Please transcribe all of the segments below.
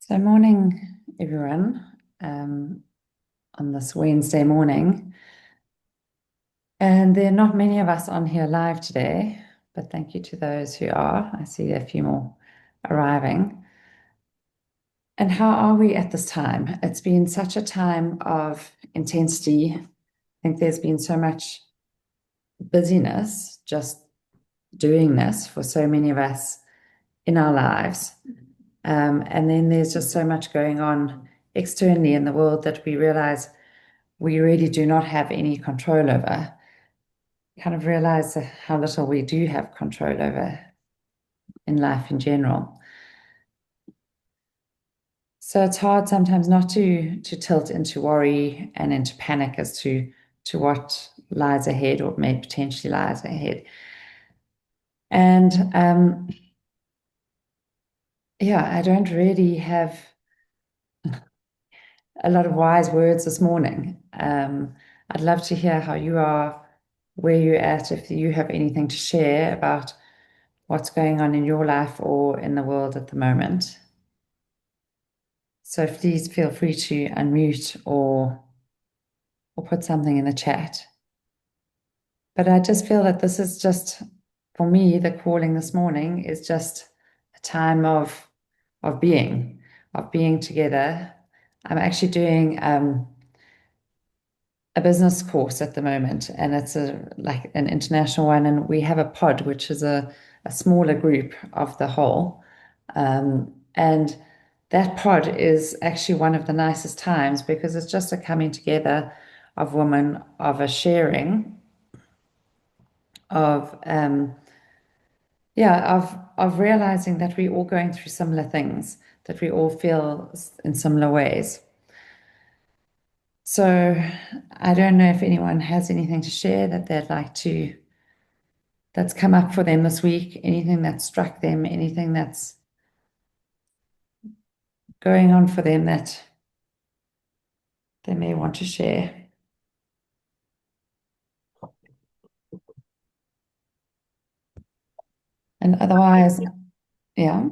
So, morning, everyone, on this Wednesday morning. And there are not many of us on here live today, but thank you to those who are. I see a few more arriving. And how are we at this time? It's been such a time of intensity. I think there's been so much busyness just doing this for so many of us in our lives. And then there's just so much going on externally in the world that we realize we really do not have any control over. Kind of realize how little we do have control over in life in general. So it's hard sometimes not to tilt into worry and into panic as to what lies ahead or may potentially lies ahead. And yeah, I don't really have a lot of wise words this morning. I'd love to hear how you are, where you're at, if you have anything to share about what's going on in your life or in the world at the moment. So please feel free to unmute or put something in the chat. But I just feel that this is just, for me, the calling this morning is just a time of being, together. I'm actually doing a business course at the moment, and it's like an international one, and we have a pod, which is a smaller group of the whole. And that pod is actually one of the nicest times because it's just a coming together of women, of a sharing of yeah, of realizing that we're all going through similar things, that we all feel in similar ways. So I don't know if anyone has anything to share that they'd like to, that's come up for them this week, anything that struck them, anything that's going on for them that they may want to share. And otherwise, yeah.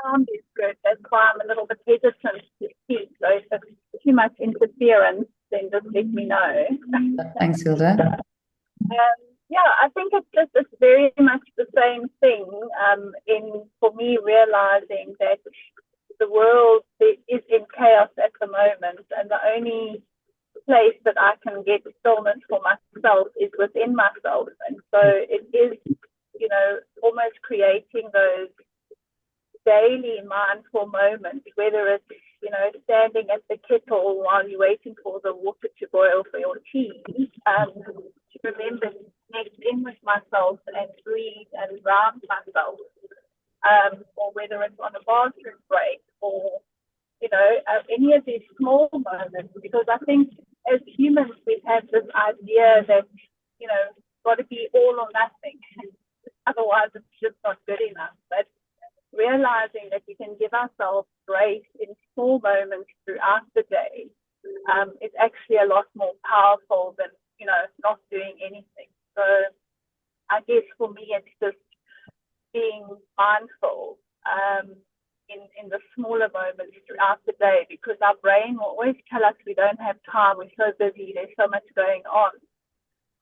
Sound is good. That's why I'm a little bit hesitant to speak. So if it's too much interference, then just let me know. Thanks, Hilda. Yeah, I think it's very much the same thing. In for me realizing that the world is in chaos at the moment, and the only place that I can get stillness for myself is within myself, and so it is, almost creating those daily mindful moments, whether it's, standing at the kettle while you're waiting for the water to boil for your tea, to remember to connect in with myself and breathe and ground myself, or whether it's on a bathroom break or, any of these small moments, because I think as humans, we have this idea that, it's got to be all or nothing. Otherwise, it's just not good enough. But realizing that we can give ourselves grace in small moments throughout the day is actually a lot more powerful than, not doing anything. So I guess for me, it's just being mindful in the smaller moments throughout the day, because our brain will always tell us we don't have time, we're so busy, there's so much going on.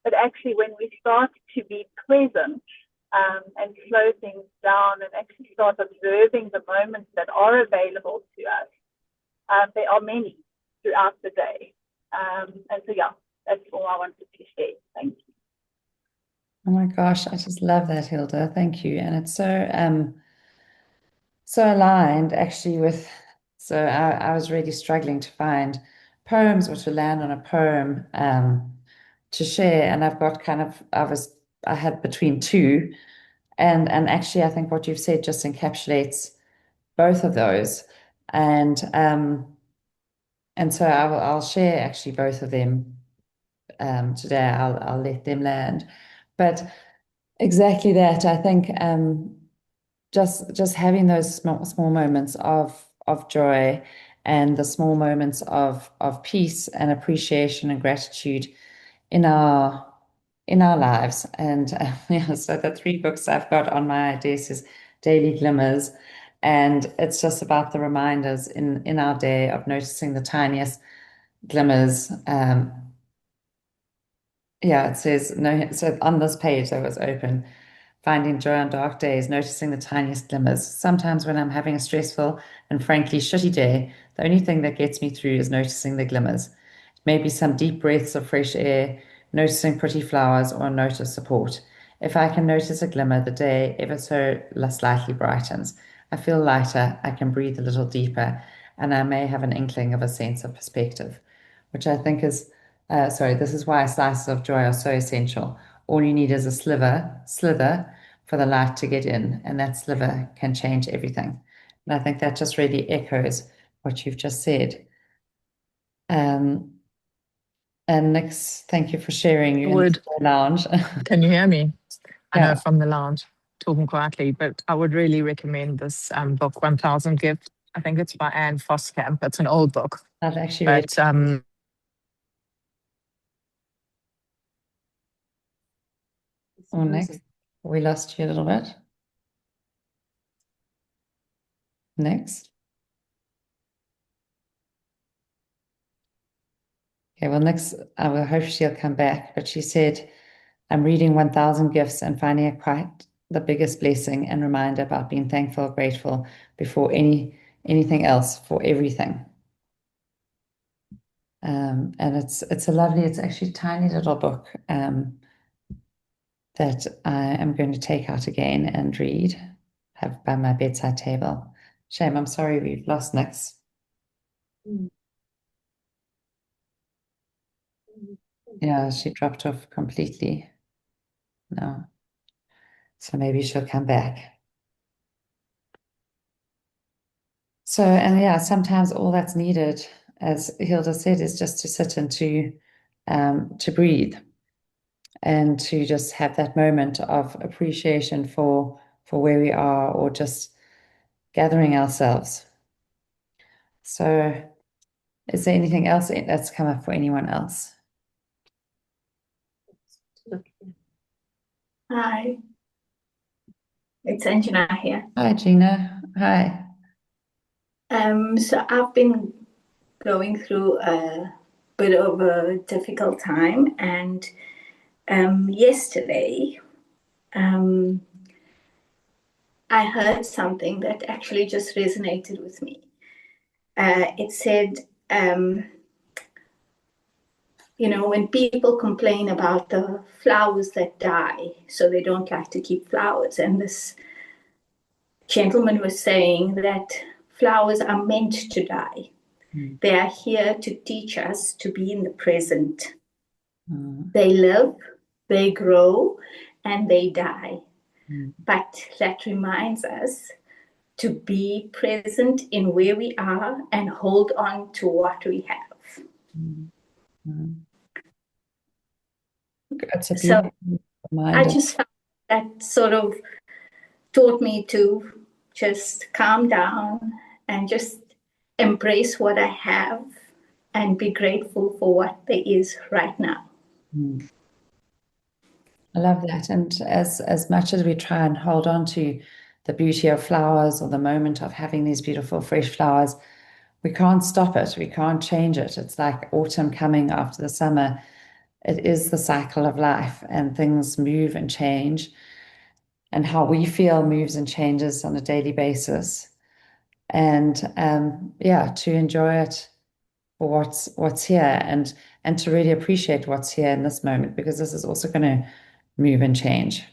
But actually, when we start to be present and slow things down and actually start observing the moments that are available to us, there are many throughout the day. And so, yeah, that's all I wanted to share. Thank you. Oh my gosh, I just love that, Hilda. Thank you. And it's so aligned actually with, so I was really struggling to find poems or to land on a poem to share. And I've got kind of, I had between two. And actually, I think what you've said just encapsulates both of those. And so I'll share actually both of them today. I'll let them land. But exactly that, I think just having those small moments of joy and the small moments of peace and appreciation and gratitude in our lives. And yeah, so the three books I've got on my desk is Daily Glimmers, And it's just about the reminders in our day of noticing the tiniest glimmers. Yeah, it says no. So on this page that was open, finding joy on dark days, noticing the tiniest glimmers. Sometimes when I'm having a stressful and frankly shitty day, the only thing that gets me through is noticing the glimmers. Maybe some deep breaths of fresh air, noticing pretty flowers, or a note of support. If I can notice a glimmer, the day ever so slightly brightens. I feel lighter, I can breathe a little deeper, and I may have an inkling of a sense of perspective, which I think is, sorry, this is why slices of joy are so essential. All you need is a slither for the light to get in, and that sliver can change everything. And I think that just really echoes what you've just said. Um, and Nix, thank you for sharing. I You in would. the lounge. Can you hear me? I Yeah, know from the lounge, talking quietly, but I would really recommend this book, 1000 Gifts. I think it's by Anne Foskamp. It's an old book, I've actually read but Oh, Nix, we lost you a little bit. Nix. Okay, well, Nix, I will hope she'll come back. But she said, I'm reading 1000 Gifts and finding it quite the biggest blessing and reminder about being thankful, grateful before anything else for everything. And it's a lovely, it's actually a tiny little book that I am going to take out again and read, have by my bedside table. Shame, I'm sorry we've lost Nix. Yeah, she dropped off completely. No. So maybe she'll come back. So, and yeah, sometimes all that's needed, as Hilda said, is just to sit and to breathe and to just have that moment of appreciation for where we are or just gathering ourselves. So, is there anything else that's come up for anyone else? Hi, it's Anjana here. Hi, Gina. Hi. So I've been going through a bit of a difficult time, and yesterday I heard something that actually just resonated with me. It said, when people complain about the flowers that die, so they don't like to keep flowers, and this gentleman was saying that flowers are meant to die. They are here to teach us to be in the present. They live, they grow, and they die. But that reminds us to be present in where we are and hold on to what we have. That's a So beautiful I reminder. just found that sort of taught me to just calm down and just embrace what I have and be grateful for what there is right now. I love that. And as much as we try and hold on to the beauty of flowers or the moment of having these beautiful fresh flowers, we can't stop it. We can't change it. It's like autumn coming after the summer. It is the cycle of life, and things move and change, and how we feel moves and changes on a daily basis. And yeah, to enjoy it for what's here, and to really appreciate what's here in this moment, because this is also going to move and change.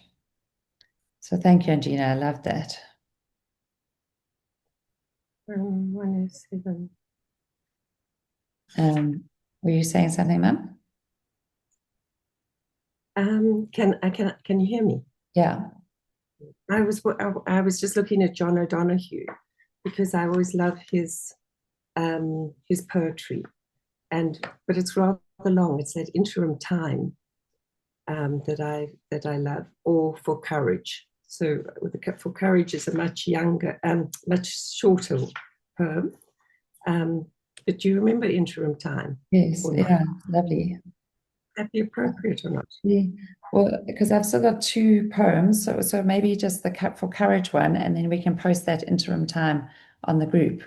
So thank you, Angina. I love that. 107. Were you saying something, Mum? Can you hear me? Yeah. I was just looking at John O'Donoghue because I always love his poetry, but it's rather long. It's that interim time that I love, or for courage. So for courage is a much younger, much shorter poem. But do you remember interim time? Yes. Yeah. Lovely. that be appropriate or not? Well, because I've still got 2 poems, so maybe just the for Courage one, and then we can post that interim time on the group.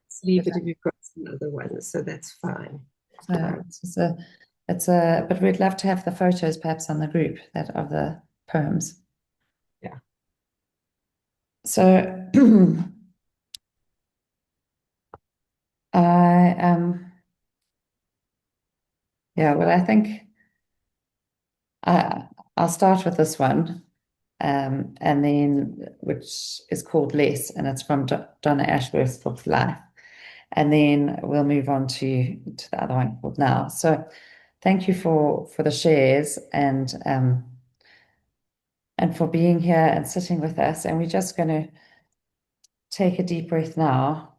Let's leave it if you've got some other ones, so that's fine. So but we'd love to have the photos perhaps on the group that of the poems. Yeah. So I think I'll start with this one, and then which is called Less, and it's from Donna Ashworth's book Life, and then we'll move on to the other one called Now. So thank you for the shares and for being here and sitting with us. And we're just going to take a deep breath now.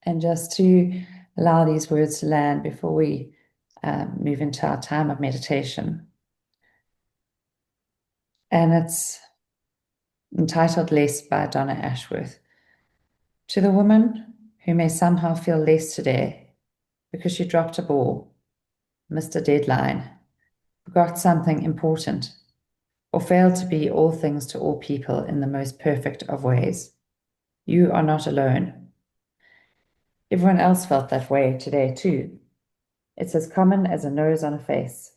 And just to allow these words to land before we move into our time of meditation. And it's entitled Less by Donna Ashworth. To the woman who may somehow feel less today because she dropped a ball, missed a deadline, forgot something important, or failed to be all things to all people in the most perfect of ways. You are not alone. Everyone else felt that way today too. It's as common as a nose on a face.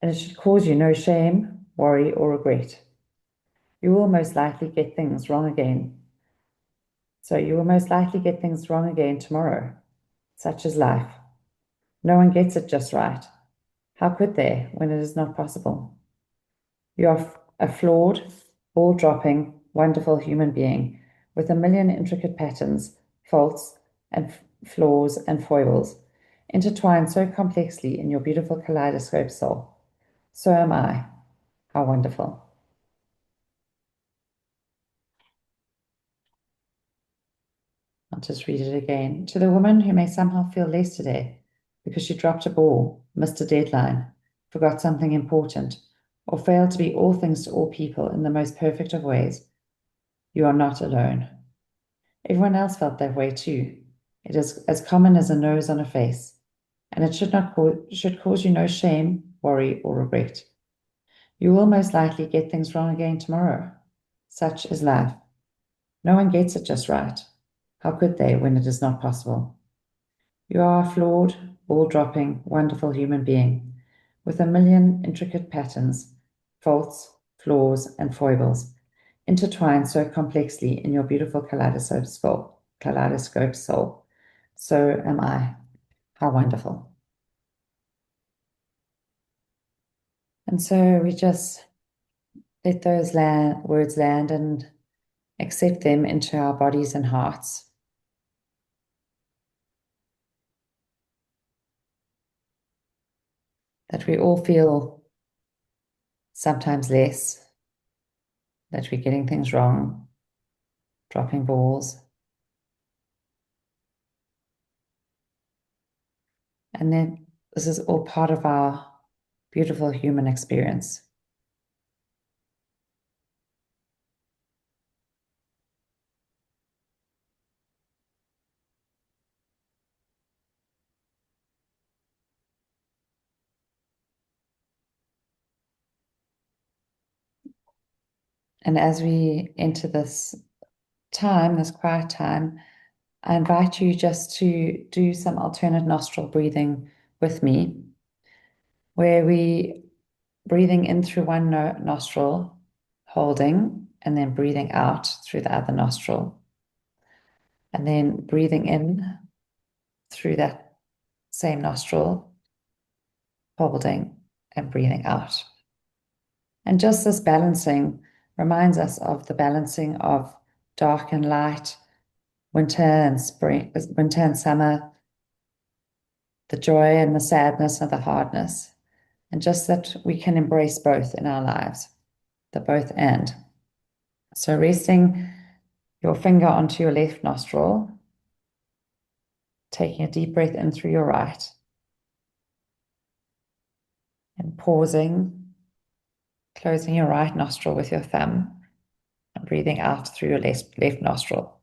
And it should cause you no shame, worry, or regret. You will most likely get things wrong again. So you will most likely get things wrong again tomorrow. Such is life. No one gets it just right. How could they when it is not possible? You are a flawed, ball-dropping, wonderful human being with a million intricate patterns, faults, and flaws and foibles, intertwined so complexly in your beautiful kaleidoscope soul. So am I. How wonderful. I'll just read it again. To the woman who may somehow feel less today because she dropped a ball, missed a deadline, forgot something important, or failed to be all things to all people in the most perfect of ways, you are not alone. Everyone else felt that way too. It is as common as a nose on a face, and it should cause you no shame, worry, or regret. You will most likely get things wrong again tomorrow. Such is life. No one gets it just right. How could they when it is not possible? You are a flawed, ball-dropping, wonderful human being with a million intricate patterns, faults, flaws, and foibles, intertwined so complexly in your beautiful kaleidoscope soul. So am I. How wonderful. And so we just let those words land and accept them into our bodies and hearts. That we all feel sometimes less, that we're getting things wrong, dropping balls. And then this is all part of our beautiful human experience. And as we enter this time, this quiet time, I invite you just to do some alternate nostril breathing with me, where we breathing in through one nostril, holding, and then breathing out through the other nostril. And then breathing in through that same nostril, holding, and breathing out. And just this balancing reminds us of the balancing of dark and light, winter and spring, winter and summer, the joy and the sadness and the hardness, and just that we can embrace both in our lives, the both and. So resting your finger onto your left nostril, taking a deep breath in through your right, and pausing, closing your right nostril with your thumb, and breathing out through your left nostril.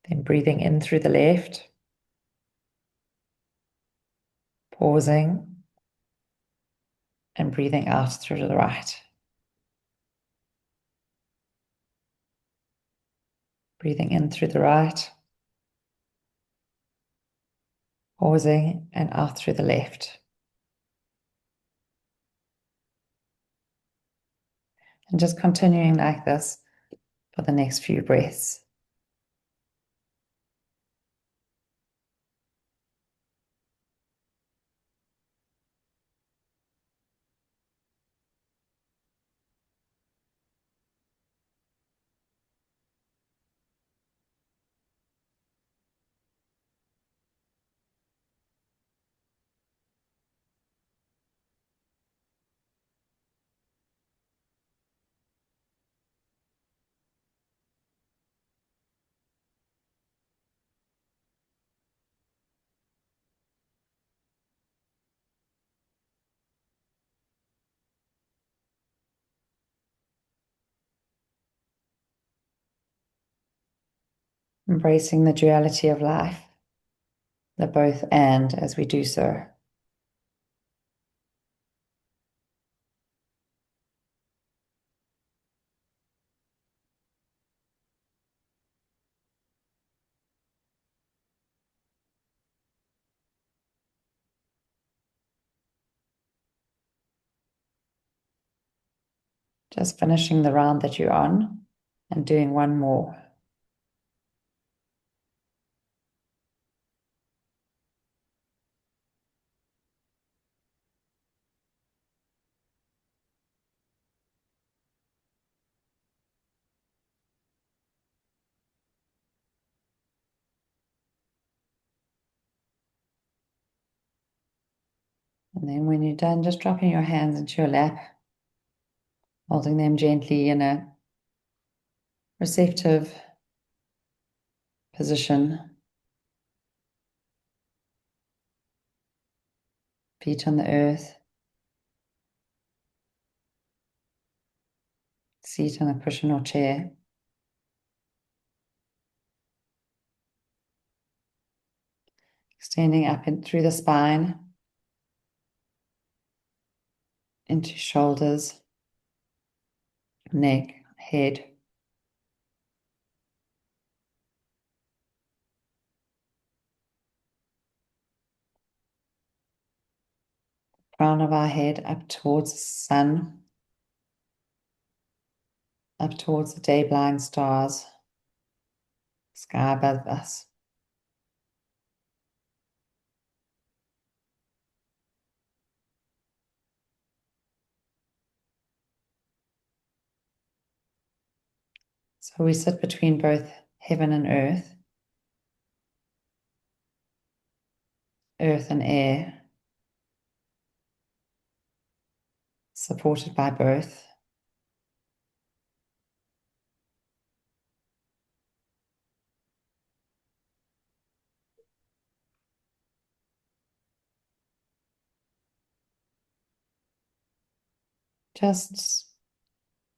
Then breathing in through the left, pausing, and breathing out through the right. Breathing in through the right, pausing, and out through the left. And just continuing like this for the next few breaths. Embracing the duality of life, the both and as we do so. Just finishing the round that you're on and doing one more. And then when you're done, just dropping your hands into your lap, holding them gently in a receptive position. Feet on the earth, seat on a cushion or chair. Extending up and through the spine, into shoulders, neck, head. Crown of our head up towards the sun, up towards the day-blind stars, sky above us. So we sit between both heaven and earth and air, supported by both. Just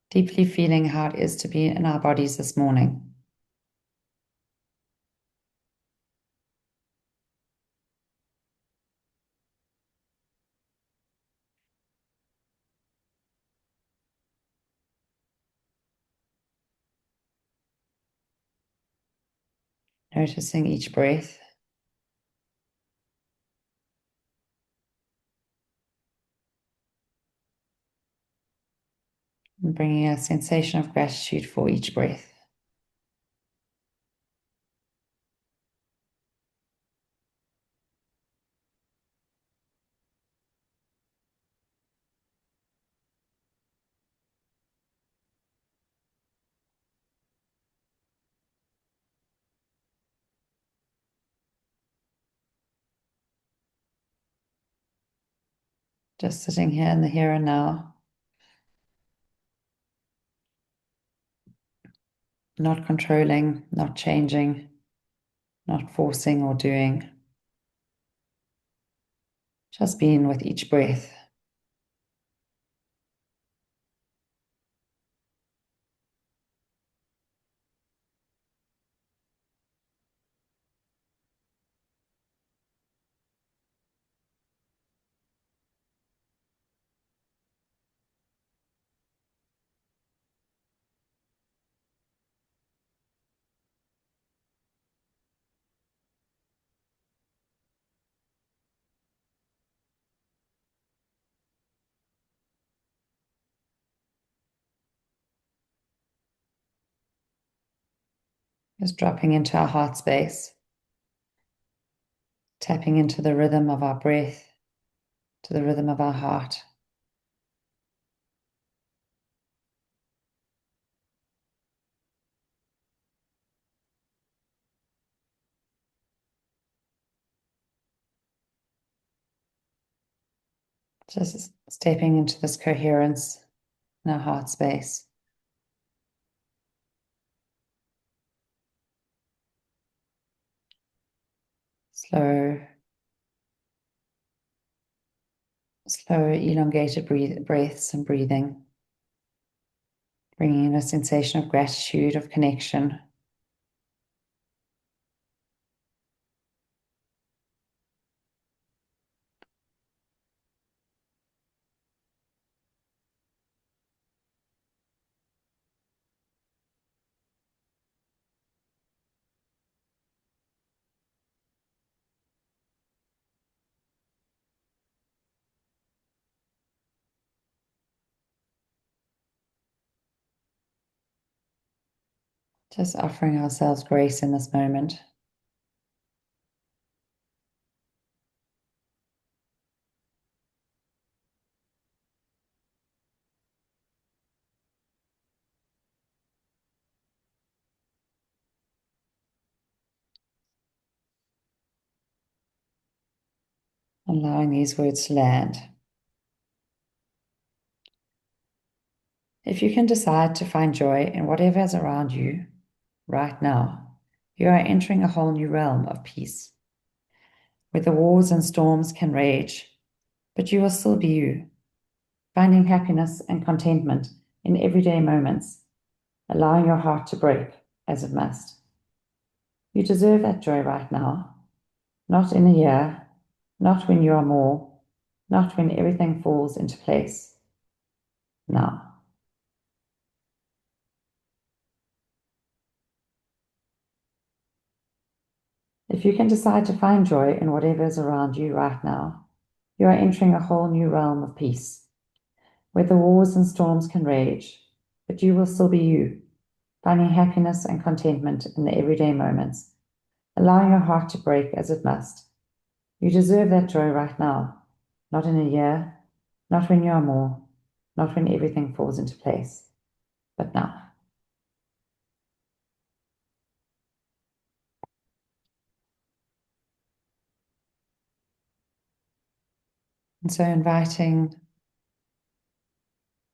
deeply feeling how it is to be in our bodies this morning. Noticing each breath. And bringing a sensation of gratitude for each breath. Just sitting here in the here and now. Not controlling, not changing, not forcing or doing. Just being with each breath. Just dropping into our heart space, tapping into the rhythm of our breath, to the rhythm of our heart. Just stepping into this coherence in our heart space. Slow, elongated breaths and breathing, bringing in a sensation of gratitude, of connection. Just offering ourselves grace in this moment. Allowing these words to land. If you can decide to find joy in whatever is around you right now, you are entering a whole new realm of peace, where the wars and storms can rage, but you will still be you, finding happiness and contentment in everyday moments, allowing your heart to break as it must. You deserve that joy right now, not in a year, not when you are more, not when everything falls into place. Now. If you can decide to find joy in whatever is around you right now, you are entering a whole new realm of peace, where the wars and storms can rage, but you will still be you, finding happiness and contentment in the everyday moments, allowing your heart to break as it must. You deserve that joy right now, not in a year, not when you are more, not when everything falls into place, but now. And so inviting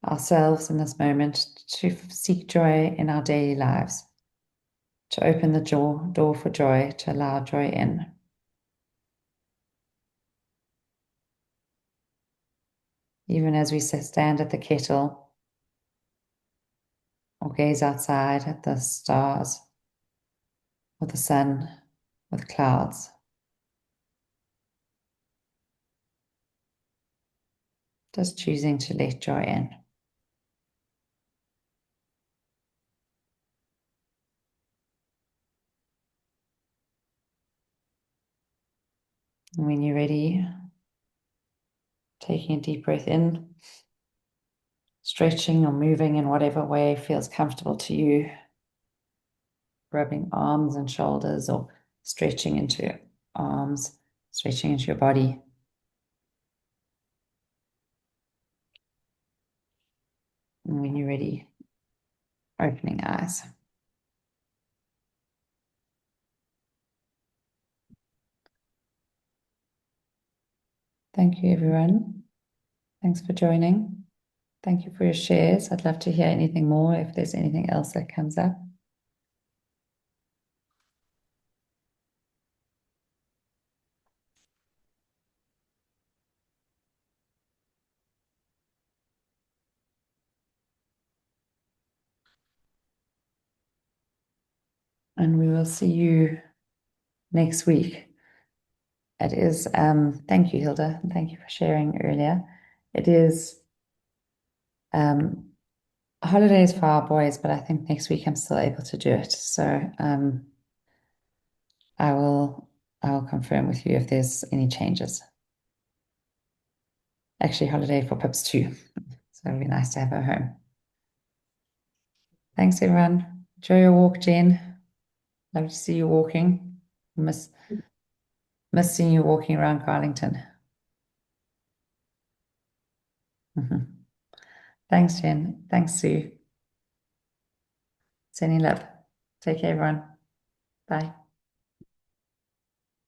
ourselves in this moment to seek joy in our daily lives, to open the door for joy, to allow joy in. Even as we stand at the kettle or gaze outside at the stars or the sun or the clouds, just choosing to let joy in. And when you're ready, taking a deep breath in, stretching or moving in whatever way feels comfortable to you, rubbing arms and shoulders or stretching into arms, stretching into your body. And when you're ready, opening eyes. Thank you, everyone. Thanks for joining. Thank you for your shares. I'd love to hear anything more if there's anything else that comes up. And we will see you next week. It is, thank you, Hilda. Thank you for sharing earlier. It is holidays for our boys, but I think next week I'm still able to do it. So I will confirm with you if there's any changes. Actually, holiday for Pips too. So it'd be nice to have her home. Thanks, everyone. Enjoy your walk, Jen. Lovely to see you walking. Miss seeing you walking around Carlington. Thanks, Jen. Thanks, Sue. Sending love. Take care, everyone. Bye.